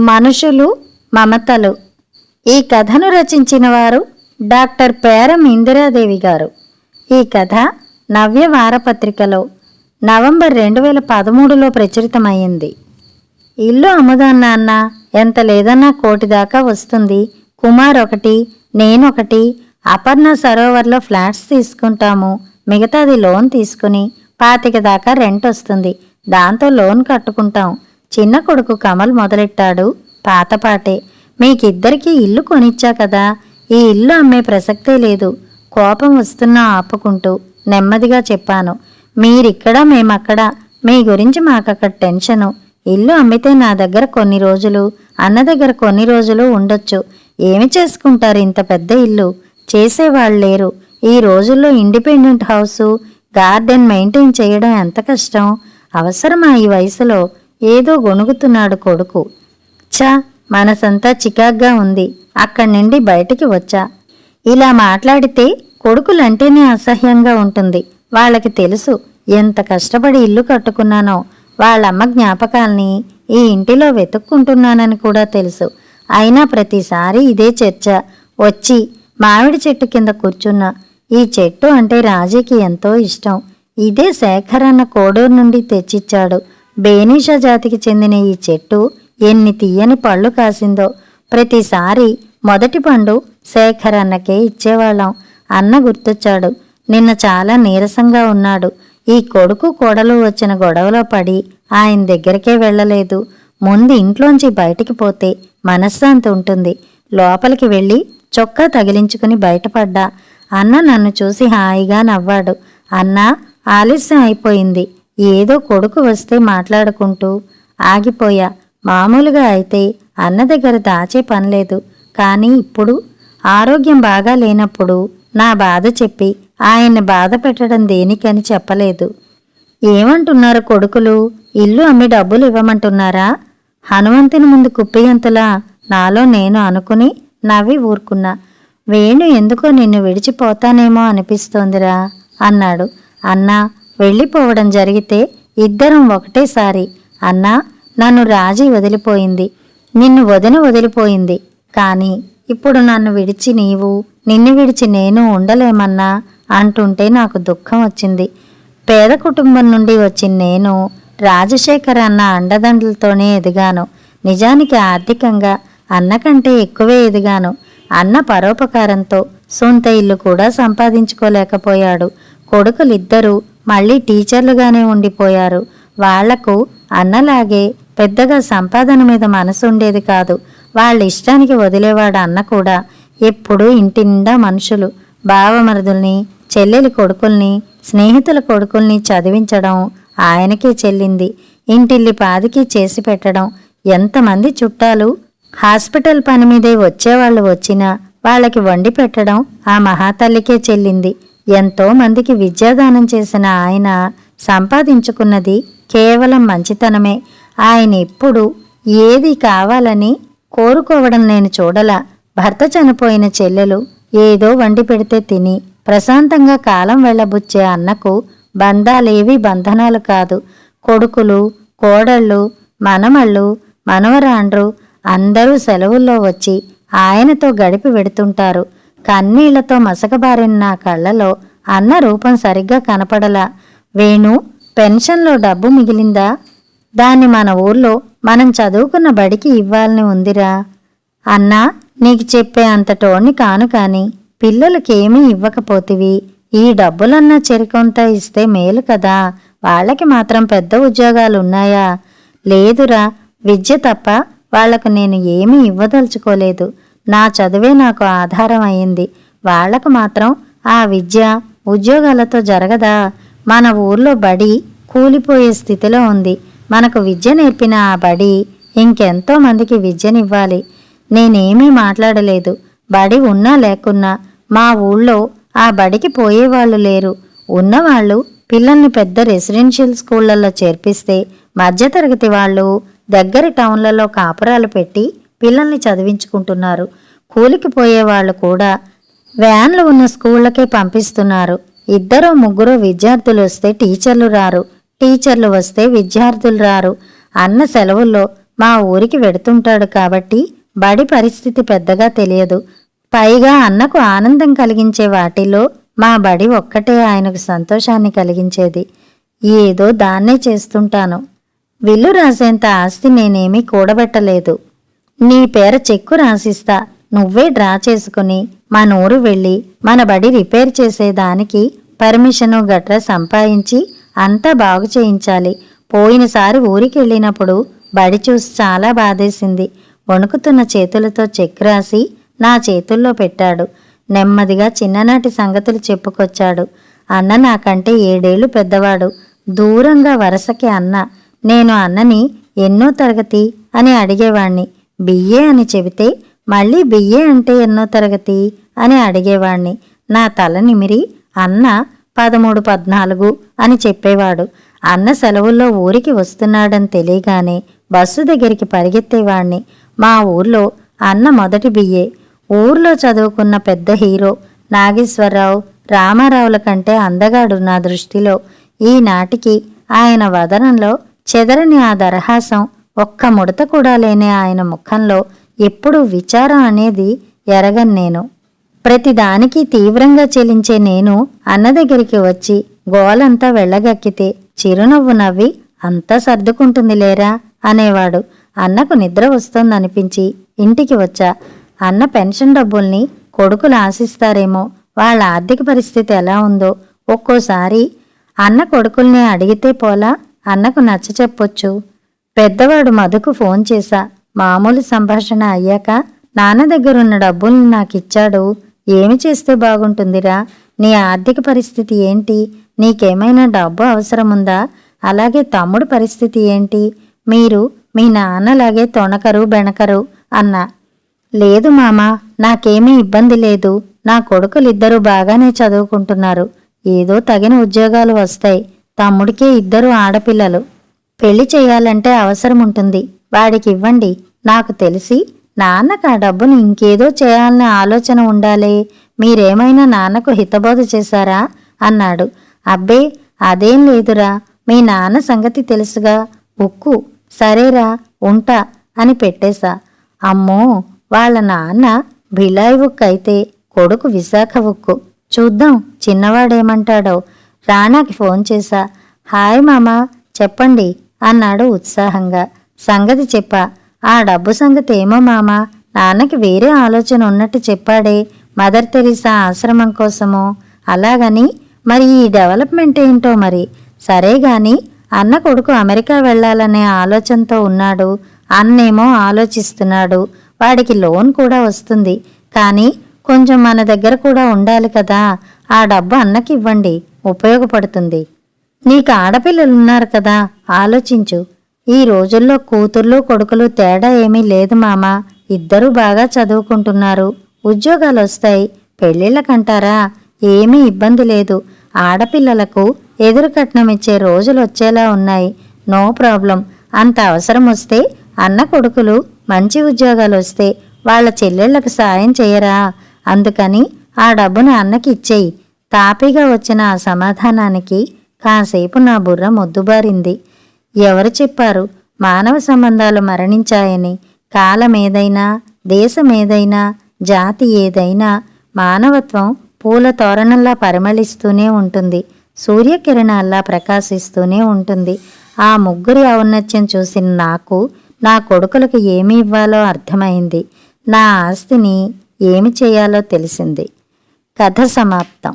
మనుషులు మమతలు. ఈ కథను రచించిన వారు డాక్టర్ పేరం ఇందిరాదేవి గారు. ఈ కథ నవ్య వారపత్రికలో నవంబర్ 2013లో ప్రచురితమైంది. ఇల్లు అమ్ముదాం నాన్న, ఎంత లేదన్నా 1 కోటి దాకా వస్తుంది. కుమార్ ఒకటి, నేనొకటి, అపర్ణ సరోవర్లో ఫ్లాట్స్ తీసుకుంటాము. మిగతాది లోన్ తీసుకుని 25 దాకా రెంట్ వస్తుంది. దాంతో లోన్ కట్టుకుంటాం. చిన్న కొడుకు కమల్ మొదలెట్టాడు పాతపాటే. మీకిద్దరికీ ఇల్లు కొనిచ్చా కదా, ఈ ఇల్లు అమ్మే ప్రసక్తే లేదు. కోపం వస్తున్నా ఆపుకుంటూ నెమ్మదిగా చెప్పాను. మీరిక్కడ మేమక్కడ, మీ గురించి మాకక్కడ టెన్షను. ఇల్లు అమ్మితే నా దగ్గర కొన్ని రోజులు, అన్న దగ్గర కొన్ని రోజులు ఉండొచ్చు. ఏమి చేసుకుంటారు ఇంత పెద్ద ఇల్లు? చేసేవాళ్ళు లేరు. ఈ రోజుల్లో ఇండిపెండెంట్ హౌసు, గార్డెన్ మెయింటైన్ చేయడం ఎంత కష్టం. అవసరమా ఈ వయసులో? ఏదో గొణుగుతున్నాడు కొడుకు. చా, మనసంతా చికాగ్గా ఉంది. అక్కడి నుండి బయటికి వచ్చా. ఇలా మాట్లాడితే కొడుకులంటేనే అసహ్యంగా ఉంటుంది. వాళ్ళకి తెలుసు ఎంత కష్టపడి ఇల్లు కట్టుకున్నానో. వాళ్ళమ్మ జ్ఞాపకాల్ని ఈ ఇంటిలో వెతుక్కుంటున్నానని కూడా తెలుసు. అయినా ప్రతిసారి ఇదే చర్చ. వచ్చి మామిడి చెట్టు కింద కూర్చున్నా. ఈ చెట్టు అంటే రాజీకి ఎంతో ఇష్టం. ఇదే శేఖరన్న కోడూరు నుండి తెచ్చిచ్చాడు. బేనీషా జాతికి చెందిన ఈ చెట్టు ఎన్ని తీయని పళ్ళు కాసిందో. ప్రతిసారి మొదటి పండు శేఖరన్నకే ఇచ్చేవాళ్ళం. అన్న గుర్తొచ్చాడు. నిన్న చాలా నీరసంగా ఉన్నాడు. ఈ కొడుకు కోడలు వచ్చిన గొడవలో పడి ఆయన దగ్గరికే వెళ్ళలేదు. ముందు ఇంట్లోంచి బయటికి పోతే మనశ్శాంతి ఉంటుంది. లోపలికి వెళ్ళి చొక్కా తగిలించుకుని బయటపడ్డా. అన్న నన్ను చూసి హాయిగా నవ్వాడు. అన్నా, ఆలస్యం అయిపోయింది. ఏదో కొడుకు వస్తే మాట్లాడుకుంటూ ఆగిపోయా. మామూలుగా అయితే అన్న దగ్గర దాచే పనిలేదు. కానీ ఇప్పుడు ఆరోగ్యం బాగా లేనప్పుడు నా బాధ చెప్పి ఆయన్ని బాధ పెట్టడం దేనికని చెప్పలేదు. ఏమంటున్నారు కొడుకులు? ఇల్లు అమ్మి డబ్బులు ఇవ్వమంటున్నారా? హనుమంతుని ముందు కుప్పియంతులా నాలో నేను అనుకుని నవ్వి ఊరుకున్నా. వేణు ఎందుకో నిన్ను విడిచిపోతానేమో అనిపిస్తోందిరా అన్నాడు. అన్నా, వెళ్ళిపోవడం జరిగితే ఇద్దరం ఒకటేసారి. అన్నా, నన్ను రాజీ వదిలిపోయింది, నిన్ను వదిలిపోయింది. కానీ ఇప్పుడు నన్ను విడిచి నీవు, నిన్ను విడిచి నేను ఉండలేమన్నా అంటుంటే నాకు దుఃఖం వచ్చింది. పేద కుటుంబం నుండి వచ్చిన నేను రాజశేఖర్ అన్న అండదండలతోనే ఎదిగాను. నిజానికి ఆర్థికంగా అన్నకంటే ఎక్కువే ఎదిగాను. అన్న పరోపకారంతో సొంత ఇల్లు కూడా సంపాదించుకోలేకపోయాడు. కొడుకులిద్దరూ మళ్ళీ టీచర్లుగానే ఉండిపోయారు. వాళ్లకు అన్నలాగే పెద్దగా సంపాదన మీద మనసు ఉండేది కాదు. వాళ్ళ ఇష్టానికి వదిలేవాడు అన్న కూడా. ఎప్పుడూ ఇంటి నిండా మనుషులు. బావమరుదుల్ని, చెల్లెలి కొడుకుల్ని, స్నేహితుల కొడుకుల్ని చదివించడం ఆయనకే చెల్లింది. ఇంటిల్లి పాదికి చేసి పెట్టడం. ఎంతమంది చుట్టాలు హాస్పిటల్ పని మీదే వచ్చేవాళ్ళు వచ్చినా వాళ్ళకి వండి పెట్టడం ఆ మహాతల్లికే చెల్లింది. ఎంతో మందికి విద్యాదానం చేసిన ఆయన సంపాదించుకున్నది కేవలం మంచితనమే. ఆయన ఎప్పుడు ఏది కావాలని కోరుకోవడం నేను చూడలా. భర్త చనిపోయిన చెల్లెలు ఏదో వండి పెడితే తిని ప్రశాంతంగా కాలం వెళ్ళబుచ్చే అన్నకు బంధాలేవి బంధనాలు కాదు. కొడుకులు, కోడళ్ళు, మనమళ్ళు, మనవరాండ్రు అందరూ సెలవుల్లో వచ్చి ఆయనతో గడిపి వెడుతుంటారు. కన్నీళ్లతో మసకబారిన నా కళ్ళలో అన్న రూపం సరిగ్గా కనపడలా. వేణు, పెన్షన్లో డబ్బు మిగిలిందా? దాన్ని మన ఊర్లో మనం చదువుకున్న బడికి ఇవ్వాలని ఉందిరా. అన్నా, నీకు చెప్పే అంతటోణ్ణి కాను కాని పిల్లలకేమీ ఇవ్వకపోతివి. ఈ డబ్బులన్నా చెరికొంత ఇస్తే మేలు కదా. వాళ్ళకి మాత్రం పెద్ద ఉద్యోగాలున్నాయా? లేదురా, విద్య తప్ప వాళ్లకు నేను ఏమీ ఇవ్వదలుచుకోలేదు. నా చదువే నాకు ఆధారం అయింది. వాళ్లకు మాత్రం ఆ విద్య ఉద్యోగాలతో జరగదా? మన ఊర్లో బడి కూలిపోయే స్థితిలో ఉంది. మనకు విద్య నేర్పిన ఆ బడి ఇంకెంతో మందికి విద్యనివ్వాలి. నేనేమీ మాట్లాడలేదు. బడి ఉన్నా లేకున్నా మా ఊళ్ళో ఆ బడికి పోయేవాళ్ళు లేరు. ఉన్నవాళ్ళు పిల్లల్ని పెద్ద రెసిడెన్షియల్ స్కూళ్లలో చేర్పిస్తే మధ్యతరగతి వాళ్ళు దగ్గరి టౌన్లలో కాపురాలు పెట్టి పిల్లల్ని చదివించుకుంటున్నారు. కూలికి పోయేవాళ్ళు కూడా వ్యాన్లు ఉన్న స్కూళ్లకే పంపిస్తున్నారు. 2-3 విద్యార్థులు వస్తే టీచర్లు రారు, టీచర్లు వస్తే విద్యార్థులు రారు. అన్న సెలవుల్లో మా ఊరికి వెడుతుంటాడు కాబట్టి బడి పరిస్థితి పెద్దగా తెలియదు. పైగా అన్నకు ఆనందం కలిగించే వాటిలో మా బడి ఒక్కటే ఆయనకు సంతోషాన్ని కలిగించేది. ఏదో దాన్నే చేస్తుంటాను. విల్లు రాసేంత ఆస్తి నేనేమీ కూడబెట్టలేదు. నీ పేర చెక్కు రాసిస్తా, నువ్వే డ్రా చేసుకుని మన ఊరు వెళ్ళి మన బడి రిపేర్ చేసేదానికి పర్మిషను గట్రా సంపాదించి అంతా బాగు చేయించాలి. పోయినసారి ఊరికెళ్ళినప్పుడు బడి చూసి చాలా బాధేసింది. వణుకుతున్న చేతులతో చెక్ రాసి నా చేతుల్లో పెట్టాడు. నెమ్మదిగా చిన్ననాటి సంగతులు చెప్పుకొచ్చాడు. అన్న నాకంటే 7 ఏళ్లు పెద్దవాడు. దూరంగా వరసకి అన్న. నేను అన్నని ఎన్నో తరగతి అని అడిగేవాణ్ణి. బిఏ అని చెబితే మళ్ళీ బిఏ అంటే ఎన్నో తరగతి అని అడిగేవాణ్ణి. నా తల నిమిరి అన్న 13, 14 అని చెప్పేవాడు. అన్న సెలవుల్లో ఊరికి వస్తున్నాడని తెలియగానే బస్సు దగ్గరికి పరిగెత్తేవాణ్ణి. మా ఊర్లో అన్న మొదటి బిఏ. ఊర్లో చదువుకున్న పెద్ద హీరో నాగేశ్వరరావు, రామారావుల కంటే అందగాడు నా దృష్టిలో. ఈనాటికి ఆయన వదనంలో చెదరని ఆ దరహాసం, ఒక్క ముడత కూడా లేని ఆయన ముఖంలో ఎప్పుడూ విచారం అనేది ఎరగను నేను. ప్రతిదానికి తీవ్రంగా చెలించే నేను అన్న దగ్గరికి వచ్చి గోలంతా వెళ్ళగక్కితే చిరునవ్వు నవ్వి అంతా సర్దుకుంటుంది లేరా అనేవాడు. అన్నకు నిద్ర వస్తోందనిపించి ఇంటికి వచ్చా. అన్న పెన్షన్ డబ్బుల్ని కొడుకులు ఆశిస్తారేమో, వాళ్ళ ఆర్థిక పరిస్థితి ఎలా ఉందో ఒక్కోసారి అన్న కొడుకుల్ని అడిగితే పోలా అన్నకు నచ్చ చెప్పొచ్చు. పెద్దవాడు మధుకు ఫోన్ చేశా. మామూలు సంభాషణ అయ్యాక నాన్న దగ్గరున్న డబ్బుల్ని నాకిచ్చాడు. ఏమి చేస్తే బాగుంటుందిరా? నీ ఆర్థిక పరిస్థితి ఏంటి? నీకేమైనా డబ్బు అవసరముందా? అలాగే తమ్ముడు పరిస్థితి ఏంటి? మీరు మీ నాన్నలాగే తొణకరు బెణకరు అన్నా. లేదు మామా, నాకేమీ ఇబ్బంది లేదు. నా కొడుకులిద్దరూ బాగానే చదువుకుంటున్నారు. ఏదో తగిన ఉద్యోగాలు వస్తాయి. తమ్ముడికే 2 ఆడపిల్లలు. పెళ్లి చేయాలంటే అవసరం ఉంటుంది. వాడికి ఇవ్వండి. నాకు తెలిసి నాన్నకు ఆ డబ్బును ఇంకేదో చేయాలనే ఆలోచన ఉండాలే. మీరేమైనా నాన్నకు హితబోధ చేశారా అన్నాడు. అబ్బే, అదేం లేదురా. మీ నాన్న సంగతి తెలుసుగా. ఉక్కు. సరేరా, ఉంటా అని పెట్టేశా. అమ్మో, వాళ్ళ నాన్న భిలాయ్ ఉక్కు అయితే కొడుకు విశాఖ ఉక్కు. చూద్దాం చిన్నవాడేమంటాడో. రాణాకి ఫోన్ చేశా. హాయ్ మామా, చెప్పండి అన్నాడు ఉత్సాహంగా. సంగతి చెప్పా. ఆ డబ్బు సంగతి ఏమో మామా, నాన్నకి వేరే ఆలోచన ఉన్నట్టు చెప్పాడే, మదర్ తెరీసా ఆశ్రమం కోసమో. అలాగని మరి ఈ డెవలప్మెంట్ ఏంటో మరి. సరే గాని అన్న కొడుకు అమెరికా వెళ్లాలనే ఆలోచనతో ఉన్నాడు. అన్నేమో ఆలోచిస్తున్నాడు. వాడికి లోన్ కూడా వస్తుంది. కానీ కొంచెం మన దగ్గర కూడా ఉండాలి కదా. ఆ డబ్బు అన్నకి ఇవ్వండి, ఉపయోగపడుతుంది. నీకు ఆడపిల్లలున్నారు కదా, ఆలోచించు. ఈ రోజుల్లో కూతుర్లు కొడుకులు తేడా ఏమీ లేదు మామా. 2 బాగా చదువుకుంటున్నారు. ఉద్యోగాలు వస్తాయి. పెళ్ళిళ్ళకంటారా? ఏమీ ఇబ్బంది లేదు. ఆడపిల్లలకు ఎదురు కట్నం ఇచ్చే రోజులు వచ్చేలా ఉన్నాయి. No problem. అంత అవసరం వస్తే అన్న కొడుకులు మంచి ఉద్యోగాలు వస్తే వాళ్ళ చెల్లెళ్లకు సాయం చేయరా? అందుకని ఆ డబ్బును అన్నకి ఇచ్చేయి. తాపీగా వచ్చిన ఆ సమాధానానికి కాసేపు నా బుర్ర మొద్దుబారింది. ఎవరు చెప్పారు మానవ సంబంధాలు మరణించాయని? కాలమేదైనా, దేశమేదైనా, జాతి ఏదైనా మానవత్వం పూల తోరణంలా పరిమళిస్తూనే ఉంటుంది. సూర్యకిరణాల్లా ప్రకాశిస్తూనే ఉంటుంది. ఆ ముగ్గురి ఔన్నత్యం చూసిన నాకు నా కొడుకులకు ఏమి ఇవ్వాలో అర్థమైంది. నా ఆస్తిని ఏమి చేయాలో తెలిసింది. కథ సమాప్తం.